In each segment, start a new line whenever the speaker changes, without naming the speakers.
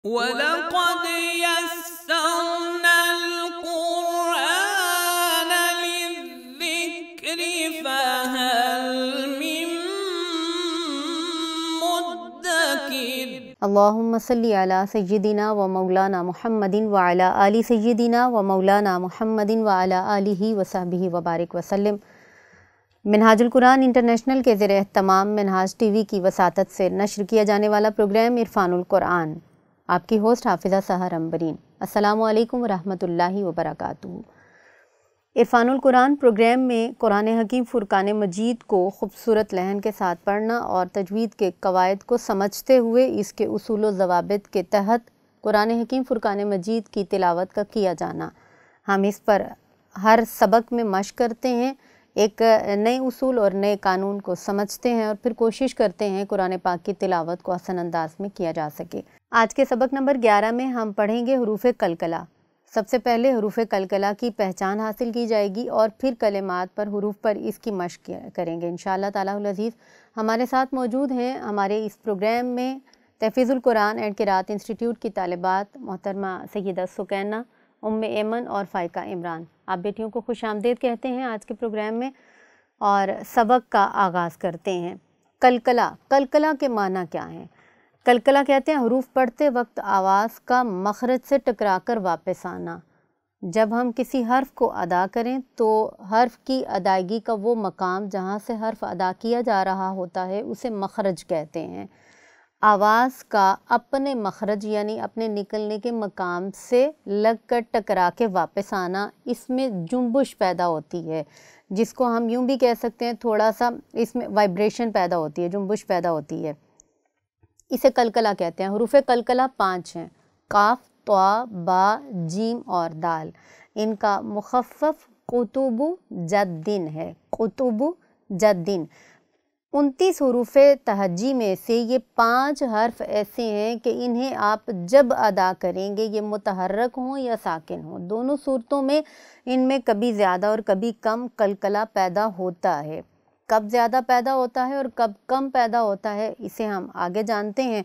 وَلَقَدْ يَسَّرْنَا الْقُرْآنَ لِلذِّكْرِ فَهَلْ مِن مُّدَّكِرٍ۔
اللہم صلی علی سیدنا و مولانا محمد وعلی آل سیدنا و مولانا محمد وعلی آلہ وصحبہ وبارک وسلم۔ منہاج القرآن انٹرنیشنل کے زیر اہتمام منہاج ٹی وی کی وساطت سے نشر کیا جانے والا پروگرام عرفان القرآن، آپ کی ہوسٹ حافظہ سحر امبرین۔ السلام علیکم ورحمۃ اللہ وبرکاتہ۔ عرفان القرآن پروگرام میں قرآن حکیم فرقان مجید کو خوبصورت لحن کے ساتھ پڑھنا اور تجوید کے قواعد کو سمجھتے ہوئے اس کے اصول و ضوابط کے تحت قرآن حکیم فرقان مجید کی تلاوت کا کیا جانا۔ ہم اس پر ہر سبق میں مشق کرتے ہیں، ایک نئے اصول اور نئے قانون کو سمجھتے ہیں اور پھر کوشش کرتے ہیں قرآن پاک کی تلاوت کو آسان انداز میں کیا جا سکے۔ آج کے سبق نمبر 11 میں ہم پڑھیں گے حروف قلقلہ۔ سب سے پہلے حروف قلقلہ کی پہچان حاصل کی جائے گی اور پھر کلمات پر، حروف پر اس کی مشق کریں گے انشاءاللہ تعالیٰ العزیز۔ ہمارے ساتھ موجود ہیں ہمارے اس پروگرام میں تحفیظ القرآن اینڈ قراءت انسٹیٹیوٹ کی طالبات محترمہ سیدہ سکینہ، ام ایمن اور فائقہ عمران۔ آپ بیٹیوں کو خوش آمدید کہتے ہیں آج کے پروگرام میں اور سبق کا آغاز کرتے ہیں۔ قلقلہ، قلقلہ کے معنی کیا ہیں؟ قلقلہ کہتے ہیں حروف پڑھتے وقت آواز کا مخرج سے ٹکرا کر واپس آنا۔ جب ہم کسی حرف کو ادا کریں تو حرف کی ادائیگی کا وہ مقام جہاں سے حرف ادا کیا جا رہا ہوتا ہے اسے مخرج کہتے ہیں۔ آواز کا اپنے مخرج یعنی اپنے نکلنے کے مقام سے لگ کر ٹکرا کے واپس آنا، اس میں جنبش پیدا ہوتی ہے، جس کو ہم یوں بھی کہہ سکتے ہیں تھوڑا سا اس میں وائبریشن پیدا ہوتی ہے، جنبش پیدا ہوتی ہے، اسے قلقلہ کہتے ہیں۔ حروف قلقلہ 5 ہیں، قاف، طا، با، جیم اور دال۔ ان کا مخفف قطب جدن ہے، قطب جدن۔ 29 حروف تہجی میں سے یہ 5 حرف ایسے ہیں کہ انہیں آپ جب ادا کریں گے یہ متحرک ہوں یا ساکن ہوں، دونوں صورتوں میں ان میں کبھی زیادہ اور کبھی کم قلقلہ پیدا ہوتا ہے۔ کب زیادہ پیدا ہوتا ہے اور کب کم پیدا ہوتا ہے اسے ہم آگے جانتے ہیں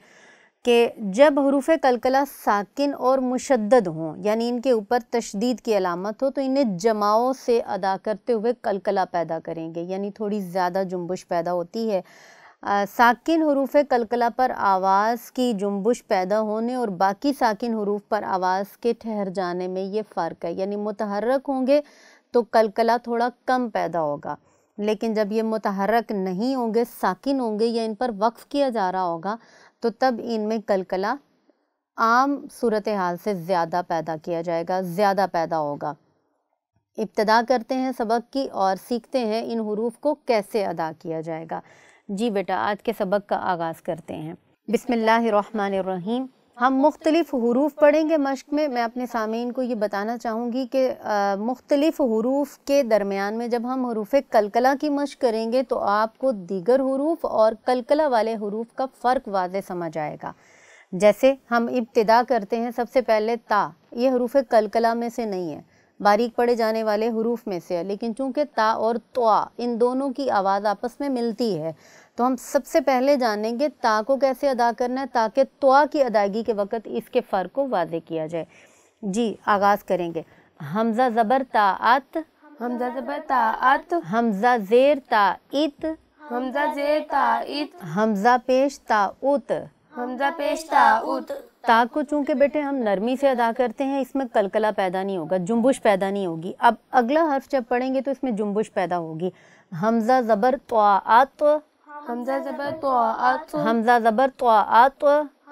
کہ جب حروف قلقلہ ساکن اور مشدد ہوں یعنی ان کے اوپر تشدید کی علامت ہو تو انہیں جماؤں سے ادا کرتے ہوئے قلقلہ پیدا کریں گے، یعنی تھوڑی زیادہ جنبش پیدا ہوتی ہے۔ ساکن حروف قلقلہ پر آواز کی جنبش پیدا ہونے اور باقی ساکن حروف پر آواز کے ٹھہر جانے میں یہ فرق ہے، یعنی متحرک ہوں گے تو قلقلہ تھوڑا کم پیدا ہوگا، لیکن جب یہ متحرک نہیں ہوں گے، ساکن ہوں گے یا ان پر وقف کیا جا رہا ہوگا تو تب ان میں قلقلہ عام صورتحال سے زیادہ پیدا کیا جائے گا، زیادہ پیدا ہوگا۔ ابتدا کرتے ہیں سبق کی اور سیکھتے ہیں ان حروف کو کیسے ادا کیا جائے گا۔ جی بیٹا، آج کے سبق کا آغاز کرتے ہیں۔ بسم اللہ الرحمن الرحیم۔ ہم مختلف حروف پڑھیں گے مشق میں۔ میں اپنے سامعین کو یہ بتانا چاہوں گی کہ مختلف حروف کے درمیان میں جب ہم حروف قلقلہ کی مشق کریں گے تو آپ کو دیگر حروف اور قلقلہ والے حروف کا فرق واضح سمجھ آئے گا۔ جیسے ہم ابتدا کرتے ہیں سب سے پہلے تا، یہ حروف قلقلہ میں سے نہیں ہے، باریک پڑھے جانے والے حروف میں سے ہے، لیکن چونکہ تا اور طا ان دونوں کی آواز آپس میں ملتی ہے تو ہم سب سے پہلے جانیں گے تا کو کیسے ادا کرنا ہے تاکہ طا کی ادائیگی کے وقت اس کے فرق کو واضح کیا جائے۔ جی آغاز کریں گے۔ حمزہ زبر تا ات،
حمزہ زبر تا ات،
حمزہ زیر تا ات،
حمزہ زیر تا ات،
حمزہ پیش تا ات۔
حمزہ پیش تا ات۔
تا کو چونکہ بیٹے ہم نرمی سے ادا کرتے ہیں اس میں قلقلہ پیدا نہیں ہوگا، جنبش پیدا نہیں ہوگی۔ اب اگلا حرف جب پڑھیں گے تو اس میں جنبش پیدا ہوگی۔ حمزہ زبر طاعت،
حمزہ زبر طاعت،
حمزہ زبر طاعت،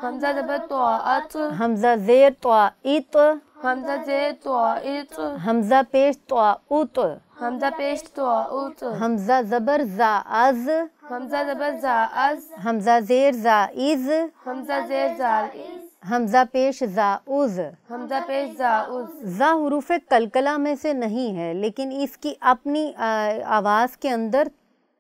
حمزہ زبر طاعت،
حمزہ زیر طاعت،
حمزہ زیر طاعت،
حمزہ پیش طاعت،
حمزہ پیش طاعت،
حمزہ زبر زاعز،
حمزہ زبر زاعز،
حمزہ زیر زائز،
حمزہ زیر زائز،
حمزہ پیش زاؤز۔
حمزہ پیش زاؤز۔
زا حروف قلقلہ میں سے نہیں ہے لیکن اس کی اپنی آواز کے اندر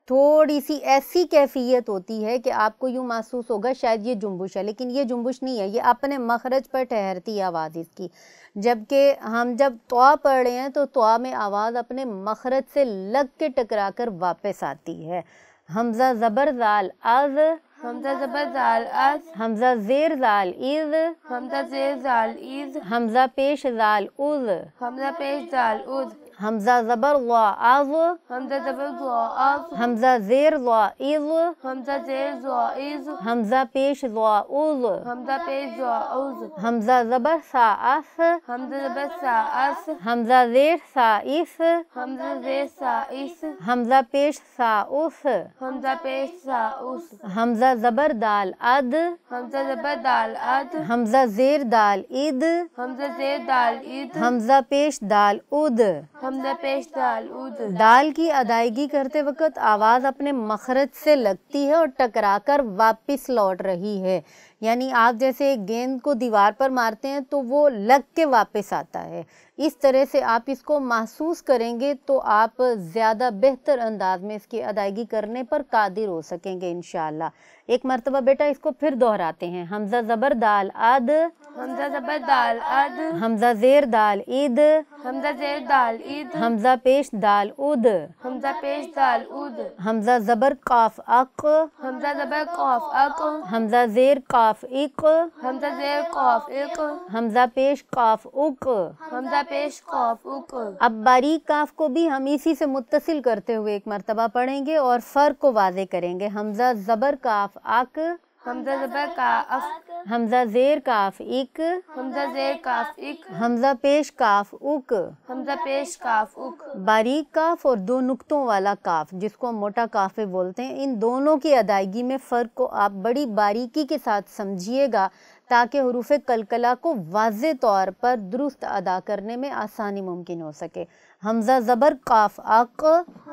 تھوڑی سی ایسی کیفیت ہوتی ہے کہ آپ کو یوں محسوس ہوگا شاید یہ جنبش ہے، لیکن یہ جنبش نہیں ہے، یہ اپنے مخرج پر ٹھہرتی ہے آواز اس کی۔ جبکہ ہم جب طا پڑھ رہے ہیں تو طا میں آواز اپنے مخرج سے لگ کے ٹکرا کر واپس آتی ہے۔ حمزہ زبر زال از،
حمزہ زبر زال از،
حمزہ زیر زال از،
حمزہ زیر زال ایز،
حمزہ پیش زال از،
حمزہ پیش زال از،
حمزہ زبر ضا از،
حمزہ زبر زا از،
حمزہ زیر ضا از،
حمزہ زیر زا ایز،
حمزہ پیش ضا از،
حمزہ پیش زا اوز،
حمزہ زبر سا اس،
حمزہ زبر سا اس،
حمزہ زیر سا اس،
حمزہ زیر سا اس،
حمزہ پیش سا اس،
حمزہ پیش سا اس،
حمزہ زبر دال اد،
حمزہ زبر دال اد،
حمزہ زیر دال اد،
حمزہ زیر دال اید،
حمزہ پیش دال اد۔
حمزہ پیش دال اود۔
دال کی ادائیگی کرتے وقت آواز اپنے مخرج سے لگتی ہے اور ٹکرا کر واپس لوٹ رہی ہے، یعنی آپ جیسے ایک گیند کو دیوار پر مارتے ہیں تو وہ لگ کے واپس آتا ہے، اس طرح سے آپ اس کو محسوس کریں گے تو آپ زیادہ بہتر انداز میں اس کی ادائیگی کرنے پر قادر ہو سکیں گے انشاءاللہ۔ ایک مرتبہ بیٹا اس کو پھر دہراتے ہیں۔ حمزہ زبر دال اد،
حمزہ زبر دال اد،
حمزہ زیر دال اید،
حمزہ زیر دال اید،
حمزہ پیش دال اد،
حمزہ پیش دال اود،
حمزہ زبر قاف اق،
حمزہ زبر قاف اق،
حمزہ زیر قاف اق،
حمزہ زیر قاف اق،
حمزہ پیش قاف اق۔
حمزہ پیش قاف اق۔
اب باریک کاف کو بھی ہم اسی سے متصل کرتے ہوئے ایک مرتبہ پڑھیں گے اور فرق کو واضح کریں گے۔ حمزہ زبر کاف اق،
حمزہ زبر کا اف،
حمزہ زیر کاف اک،
حمزہ زیر کاف اک،
حمزہ پیش کاف اک۔
حمزہ پیش کاف اک۔
باریک کاف اور دو نقطوں والا کاف جس کو ہم موٹا کاف بولتے ہیں، ان دونوں کی ادائیگی میں فرق کو آپ بڑی باریکی کے ساتھ سمجھیے گا تاکہ حروف قلقلہ کو واضح طور پر درست ادا کرنے میں آسانی ممکن ہو سکے۔ حمزہ زبر قاف اق،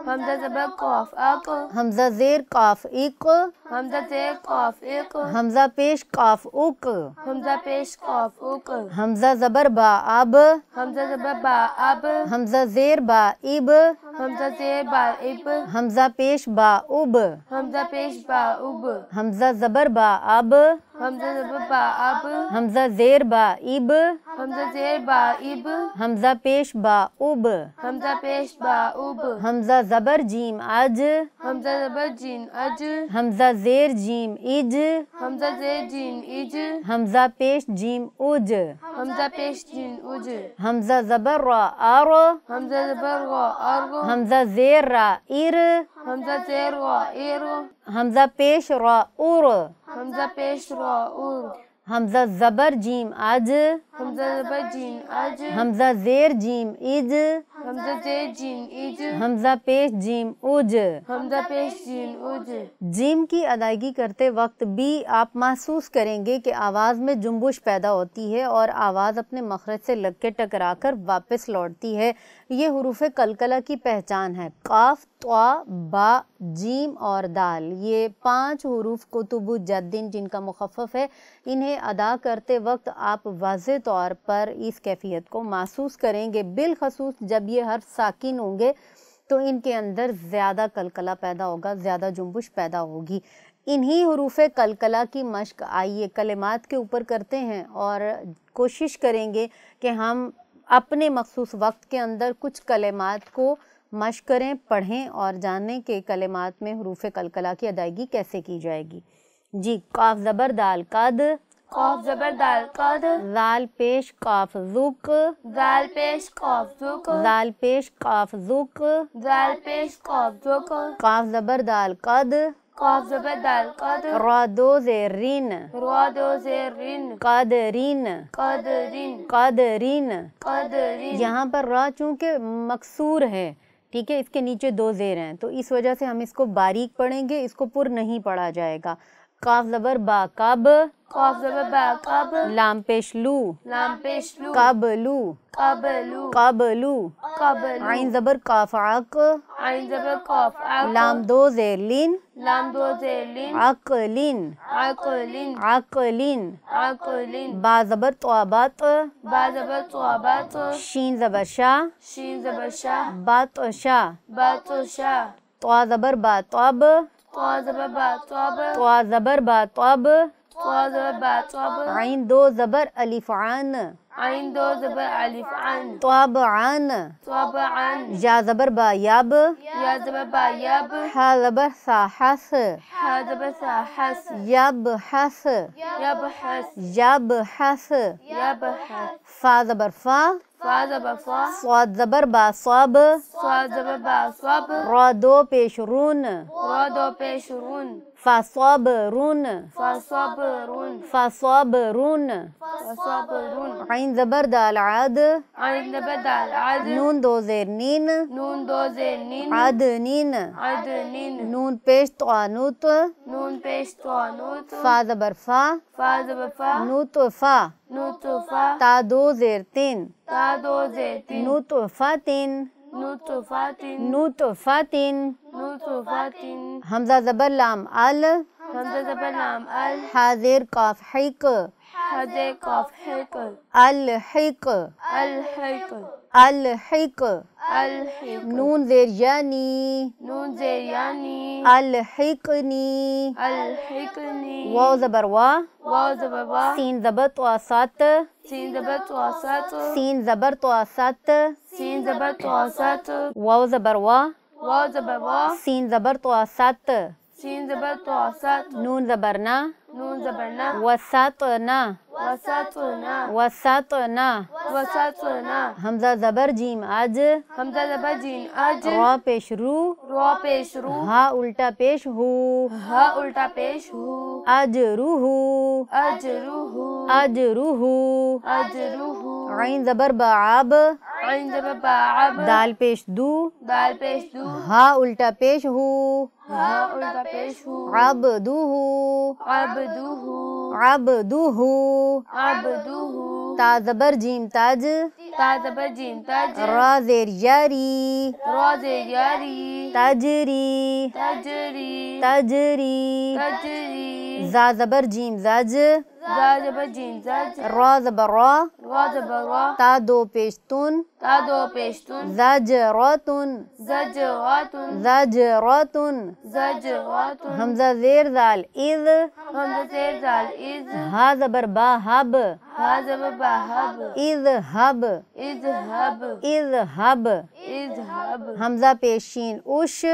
حمزہ زبر قاف اق،
حمزہ زیر قاف اق،
حمزہ زیر قاف اق،
حمزہ پیش قاف اق،
حمزہ پیش قاف اق،
حمزہ زبر با اب،
حمزہ زبر با اب،
حمزہ زیر با اب،
حمزہ زیر با اب،
حمزہ پیش با اب،
حمزہ پیش با اب،
حمزہ زبر با اب،
حمزہ زبر با اب،
حمزہ زیر با اب،
حمزہ زیر با اب،
حمزہ پیش با اب،
حمزہ پیش با اب،
حمزہ زبر جیم اج،
حمزہ زبر جین اج،
حمزہ زیر جیم اج،
حمزہ زیر جین اج،
حمزہ پیش جیم اج،
حمزہ پیش جین اج،
حمزہ زبر را ار،
حمزہ زبر را ار،
حمزہ زیر را ار،
حمزہ زیر را ایر،
حمزہ پیش را اور،
حمزہ پیش را اور،
حمزہ زبر جیم اج،
حمزہ زبر جین اج،
حمزہ زیر جیم اج،
حمزہ زیر جین اج،
حمزہ پیش جیم اج۔
حمزہ پیش جین اج۔
جیم کی ادائیگی کرتے وقت بھی آپ محسوس کریں گے کہ آواز میں جنبش پیدا ہوتی ہے اور آواز اپنے مخرج سے لگ کے ٹکرا کر واپس لوٹتی ہے۔ یہ حروف قلقلہ کی پہچان ہے۔ قاف، طا، با، جیم اور دال، یہ 5 حروف قطب جدن جن کا مخفف ہے، انہیں ادا کرتے وقت آپ واضح طور پر اس کیفیت کو محسوس کریں گے، بالخصوص جب یہ حرف ساکن ہوں گے تو ان کے اندر زیادہ قلقلہ پیدا ہوگا، زیادہ جنبش پیدا ہوگی۔ انہی حروف قلقلہ کی مشق آئیے کلمات کے اوپر کرتے ہیں اور کوشش کریں گے کہ ہم اپنے مخصوص وقت کے اندر کچھ کلمات کو مشق کریں، پڑھیں اور جانیں کہ کلمات میں حروف قلقلہ کی ادائیگی کیسے کی جائے گی۔ جی، قاف زبر دال قد،
قاف زبر دال قد،
زال پیش قاف ذک،
زال پیش قاف ذک،
زال پیش قاف ذک،
زال پیش قاف ذک،
قاف زبر دال قد،
قاف زبر دال قد،
را دو زیر رین،
را دو زیر رین،
قادرین،
قدرین،
قادرین۔
قدرین۔
یہاں پر را چونکہ مکسور ہے، ٹھیک ہے، اس کے نیچے 2 زیر ہیں تو اس وجہ سے ہم اس کو باریک پڑھیں گے، اس کو پر نہیں پڑھا جائے گا۔ قاف زبر با کب،
قاف زبر با کب،
لام پیش لو،
لام پیش لو،
قبلو،
قبلو،
قبلو۔
قبلو،
عین زبر قاف عق،
عین زبر قاف عق،
لام 2 زیر لین،
لام 2 زیر لین،
عقلین،
عقلین،
عقلین۔
عقلین۔
با زبر طوابت،
با زبر طوابت،
شین زبر شا،
شین زبر شاہ،
بات شا،
با تو شاہ،
طوا زبر با طب،
طوا زبر با طب،
طوا زبر با طب،
طوا زبر با طب،
عین 2 زبر الف عن،
عین دو زبر الف عن
طبعاً
طبعا
یا زبر با یب
یا زبر با یب
ح زبر سا حس
ح زبر سا حس
یب حس
یبحث
یب حس
یبحث
فا زبر فا
فا زبر فا
صاد زبر با صاب
صاد زبر با صاب
را دو پیش رون
را دو پیش رون
فصابرون
فصبرون
فصابرون
فصبرون
عین زبر دال عاد
عین زبر دال عد
نون دو زیر نین
نون دو زیر نین
عدنین
عدنین
نون پیش طانوت
نون پیش طانوت
فا زبر فا
فا زبر فا
نطفا
نطفا
تا دو زیر تین
تا دو زیر تین
نطفتن
نطفتن
نطفتن
نطفتن
حمزہ زبر لام ال
حمزہ زبر لام ال
حاضر قاف حق
حاضر قاف حق
الحق
الحق
الحق
الحق
نون زیر یعنی
نون زیر یعنی
الحقنی
الحقنی
واو زبر وا
واو زبر وا
سین زبر تو سات
سین زبر توسط
سین زبر تو سات
سین زبر توسط
واو زبر وا
واو زبر وا
سین زبر تو سات
سین زبر توسط
نون زبر نا
نون زبر نا
وسطنا
وسطنا
وسطنا
وسطنا
حمزہ زبر جیم اج
حمزہ زبر جین اج
را پیش رو
رو پیش رو
ہا الٹا پیش ہو
ہا الٹا پیش ہو
اجروہ
اجروہ
اجروہ
اجروہ
عین زبر بعاب
عین زبر بعب
دال پیش دو
دال پیش دو
ہا الٹا پیش ہو
ہا الٹا پیش ہو
عبدوہ
عبدوہ
عبدوہ
عبدوہ
تا زبر جیم تاج
تا زبر جیم تاج
را زیر یاری
راز یاری
تجری
تجری
تجری
تجری
زا زبر جیم زج
زا زبر جیم زج
را زبر را
را زبر را
تا دو پیشتون
تا دو پیشتون
زجراتن
زجراتن
زجراتن
زجراتن
حمزہ زیر زال اذ
حمزہ زیر زال از
ہا زبر با حب
ہا زبر با حب
اذهب
اذهب
اذهب
اذهب
حمزہ پیشین اش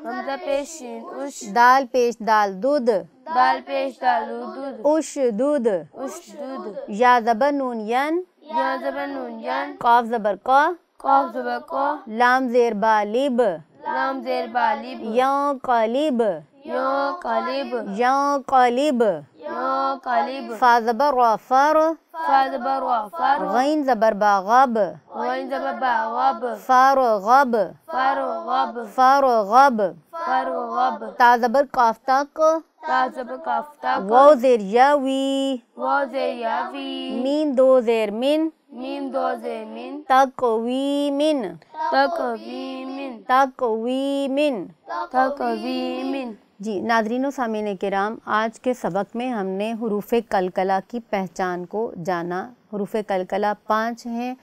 حمزہ پیشین اش
دال پیش دال دودھ
دال پیش دال دودھ
اش دودھ
اشدود
یا زبر نون ین
یا زبر نون ین
قاف زبر قا
قاف زبر قا
لام زیر با لب
لام زیر بالب
یا قالب
یا قالب
یا قالب
یا قالب
فا زبر را فار
فا زبر و فر
غین زبر با غاب
غین زبر با غب
فار غاب
فر غب
فار غاب
فر غب
تا زبر قاف تاق
تا زبر کافتا
واو زیر یاوی
واو زیر یاوی
میم دو زیر من
میم دو زیر من
تقویمن
تقویمن
تقویمن
تقویمن
جی ناظرین و سامعین کرام، آج کے سبق میں ہم نے حروف قلقلہ کی پہچان کو جانا۔ حروف قلقلہ 5 ہیں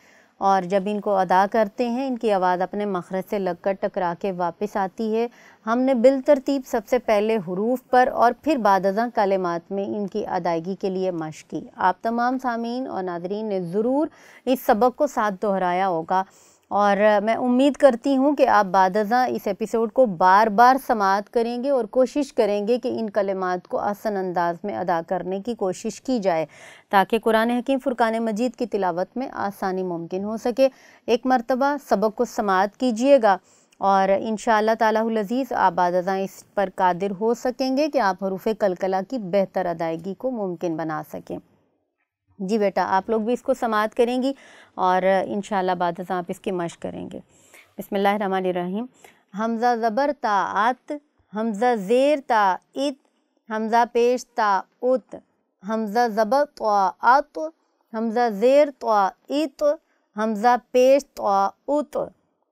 اور جب ان کو ادا کرتے ہیں ان کی آواز اپنے مخرج سے لگ کر ٹکرا کے واپس آتی ہے۔ ہم نے بالترتیب سب سے پہلے حروف پر اور پھر بعد ازاں کلمات میں ان کی ادائیگی کے لیے مشق کی۔ آپ تمام سامعین اور ناظرین نے ضرور اس سبق کو ساتھ دہرایا ہوگا اور میں امید کرتی ہوں کہ آپ بعد ازاں اس ایپیسوڈ کو بار بار سماعت کریں گے اور کوشش کریں گے کہ ان کلمات کو آسان انداز میں ادا کرنے کی کوشش کی جائے تاکہ قرآن حکیم فرقان مجید کی تلاوت میں آسانی ممکن ہو سکے۔ ایک مرتبہ سبق کو سماعت کیجئے گا اور انشاءاللہ تعالیٰ العزیز آپ بعد ازاں اس پر قادر ہو سکیں گے کہ آپ حروف قلقلہ کی بہتر ادائیگی کو ممکن بنا سکیں۔ جی بیٹا، آپ لوگ بھی اس کو سماعت کریں گی اور انشاءاللہ بعد ازاں آپ اس کی مشق کریں گے۔ بسم اللہ الرحمن الرحیم۔ حمزہ زبر تا آت، حمزہ زیر تا ات، حمزہ پیش تا ات، حمزہ زبر تا آت، حمزہ زیر تا ات، حمزہ پیش تا ات،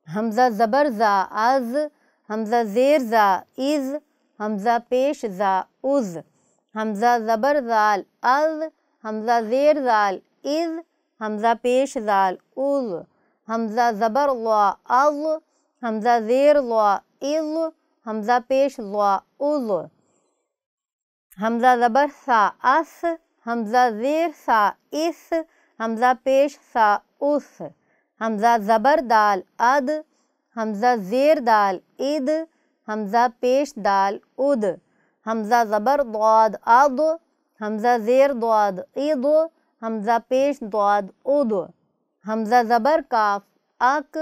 حمزہ زبر زا از، حمزہ زیر زا از، حمزہ پیش زا از، حمزہ زبر زال از، حمزہ زیر زال از، حمزہ پیش زال از، حمزہ زبر ضا از، حمزہ زیر ضا از، حمزہ پیش ضا از، حمزہ زبر سا اس، حمزہ زیر سا اس، حمزہ پیش سا اس، حمزہ زبر دال اد، حمزہ زیر دال اد، حمزہ پیش دال اد، حمزہ زبر ضاد اد، حمزہ زیر ضاد اد، حمزہ پیش ضاد اد، حمزہ زبر کاف اک،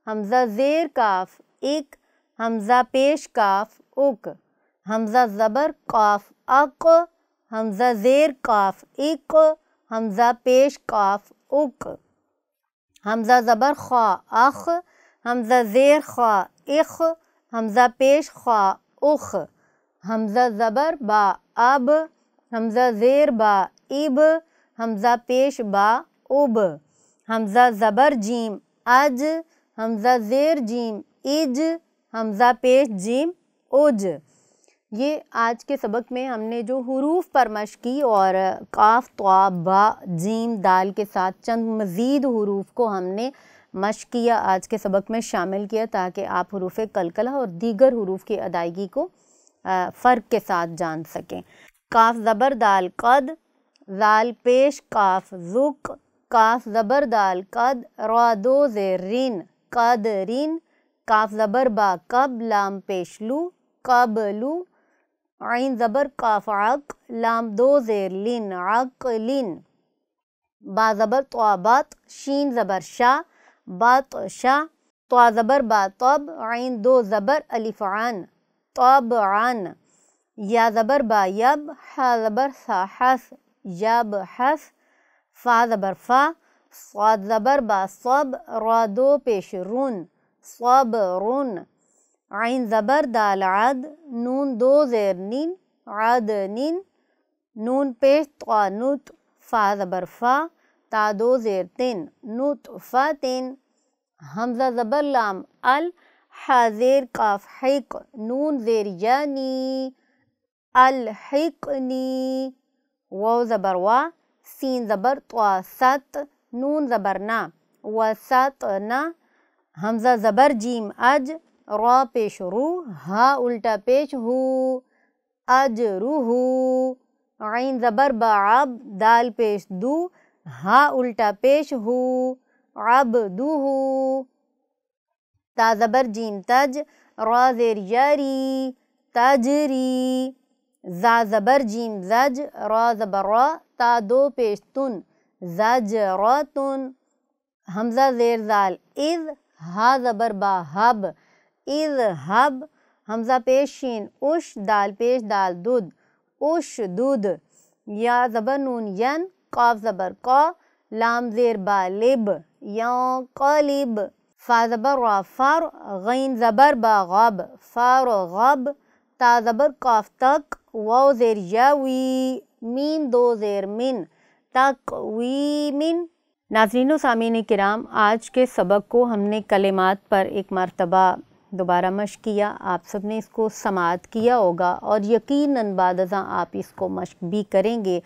حمزہ زیر کاف اک، حمزہ پیش کاف اک، حمزہ زبر کاف اق، حمزہ زیر کاف اق، حمزہ پیش کاف اک، حمزہ زبر خا اخ، حمزہ زیر خا اخ، حمزہ پیش خا اخ، حمزہ زبر با اب، حمزہ زیر با اب، حمزہ پیش با اب، حمزہ زبر جیم اج، حمزہ زیر جیم اج، حمزہ پیش جیم اج۔ یہ آج کے سبق میں ہم نے جو حروف پر مشق کی اور قاف طا با جیم دال کے ساتھ چند مزید حروف کو ہم نے مشق کیا، آج کے سبق میں شامل کیا تاکہ آپ حروف قلقلہ اور دیگر حروف کی ادائیگی کو فرق کے ساتھ جان سکیں۔ کاف زبر دال قد، زال پیش کاف زک، کاف زبر دال قد، را دو زیر رین قد رین، کاف زبر با کب، لام پیش لو قبلو، عین زبر کاف عق، لام دو زیر لن عقلن، با زبر طا بط، شین زبر شا بط شا، طا زبر با طب، عین دو زبر الف عن طبعن، یا زبر با یب، حا زبر سا حس یب حس، فا زبر فا، صاد زبر با صب، را دو پیش رن صبرن، عین زبر دال عد، نون دو زیر نین عدنن، نون پیش طا نت، فا زبر فا، تا دو زیر تن نطفتن، حمزہ زبر لام ال، حا زیر کاف حق، نون زیر یعنی الحقنی، واو زبر وا، سین زبر طا ست، نون زبر نا وسطنا، حمزہ زبر جیم اج، را پیش رو، ہا الٹا پیش ہو اجروہ، عین زبر با عب، دال پیش دو، ہا الٹا پیش ہو عبدہ، تا زبر جیم تج، را زیر یری تجری، زا زبر جیم زج، را زبر را، تا دو پیش تن زجراتن، حمزہ زیر زال اذ، ہا زبر با حب اذهب، حمزہ پیش شین اش، دال پیش دال دود اشدد، یا زبر نون ین، قاف زبر قا، لام زیر با لب ینقلب، فا زبر را فر، غین زبر با غب فرغب، تا زبر کاف تک، واو زیر یاوی، میم دو زیر من تقویمن۔ ناظرین و سامعین کرام، آج کے سبق کو ہم نے کلمات پر ایک مرتبہ دوبارہ مشق کیا، آپ سب نے اس کو سماعت کیا ہوگا اور یقیناً بعد ازاں آپ اس کو مشق بھی کریں گے،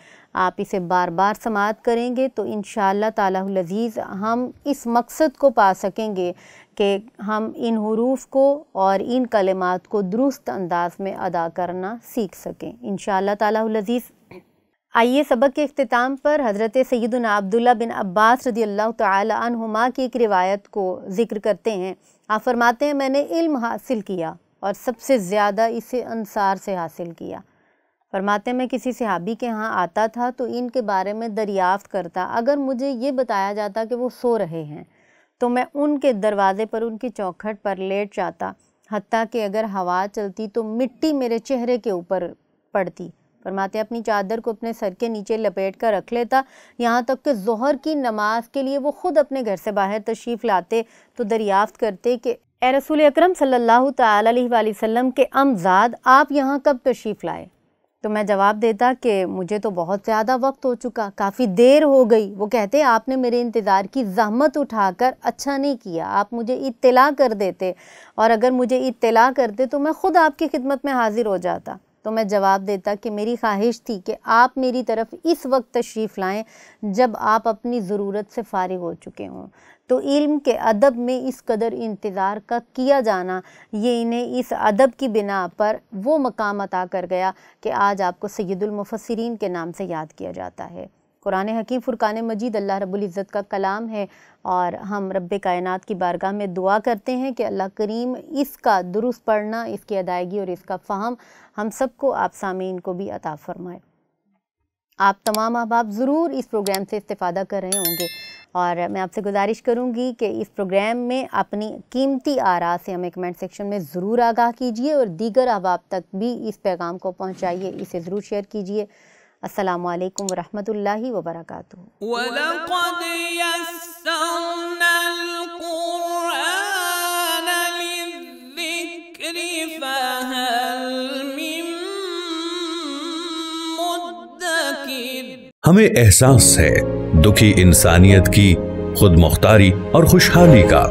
آپ اسے بار بار سماعت کریں گے تو انشاءاللہ تعالی العزیز ہم اس مقصد کو پا سکیں گے کہ ہم ان حروف کو اور ان کلمات کو درست انداز میں ادا کرنا سیکھ سکیں انشاءاللہ تعالی العزیز۔ آئیے سبق کے اختتام پر حضرت سیدنا عبداللہ بن عباس رضی اللہ تعالی عنہما کی ایک روایت کو ذکر کرتے ہیں۔ آپ فرماتے ہیں میں نے علم حاصل کیا اور سب سے زیادہ اسے انصار سے حاصل کیا۔ فرماتے ہیں میں کسی صحابی کے ہاں آتا تھا تو ان کے بارے میں دریافت کرتا، اگر مجھے یہ بتایا جاتا کہ وہ سو رہے ہیں تو میں ان کے دروازے پر ان کی چوکھٹ پر لیٹ جاتا، حتیٰ کہ اگر ہوا چلتی تو مٹی میرے چہرے کے اوپر پڑتی۔ فرماتے ہیں اپنی چادر کو اپنے سر کے نیچے لپیٹ کر رکھ لیتا، یہاں تک کہ ظہر کی نماز کے لیے وہ خود اپنے گھر سے باہر تشریف لاتے تو دریافت کرتے کہ اے رسول اکرم صلی اللہ تعالی علیہ وآلہ وسلم کے امزاد آپ یہاں کب تشریف لائے؟ تو میں جواب دیتا کہ مجھے تو بہت زیادہ وقت ہو چکا، کافی دیر ہو گئی۔ وہ کہتے آپ نے میرے انتظار کی زحمت اٹھا کر اچھا نہیں کیا، آپ مجھے اطلاع کر دیتے، اور اگر مجھے اطلاع کرتے تو میں خود آپ کی خدمت میں حاضر ہو جاتا۔ تو میں جواب دیتا کہ میری خواہش تھی کہ آپ میری طرف اس وقت تشریف لائیں جب آپ اپنی ضرورت سے فارغ ہو چکے ہوں۔ تو علم کے ادب میں اس قدر انتظار کا کیا جانا، یہ انہیں اس ادب کی بنا پر وہ مقام عطا کر گیا کہ آج آپ کو سید المفسرین کے نام سے یاد کیا جاتا ہے۔ قرآن حکیم فرقان مجید اللہ رب العزت کا کلام ہے، اور ہم رب کائنات کی بارگاہ میں دعا کرتے ہیں کہ اللہ کریم اس کا درست پڑھنا، اس کی ادائیگی اور اس کا فہم ہم سب کو، آپ سامعین کو بھی عطا فرمائے۔ آپ تمام احباب ضرور اس پروگرام سے استفادہ کر رہے ہوں گے، اور میں آپ سے گزارش کروں گی کہ اس پروگرام میں اپنی قیمتی آراء سے ہمیں کمنٹ سیکشن میں ضرور آگاہ کیجیے، اور دیگر احباب تک بھی اس پیغام کو پہنچائیے، اسے ضرور شیئر کیجیے۔ السلام علیکم ورحمۃ اللہ وبرکاتہ۔
وَلَقَدْ يَسَّرْنَا الْقُرْآنَ لِلذِّكْرِ فَهَلْ مِن مُدَّكِرٍ۔
ہمیں احساس ہے دکھی انسانیت کی خود مختاری اور خوشحالی کا۔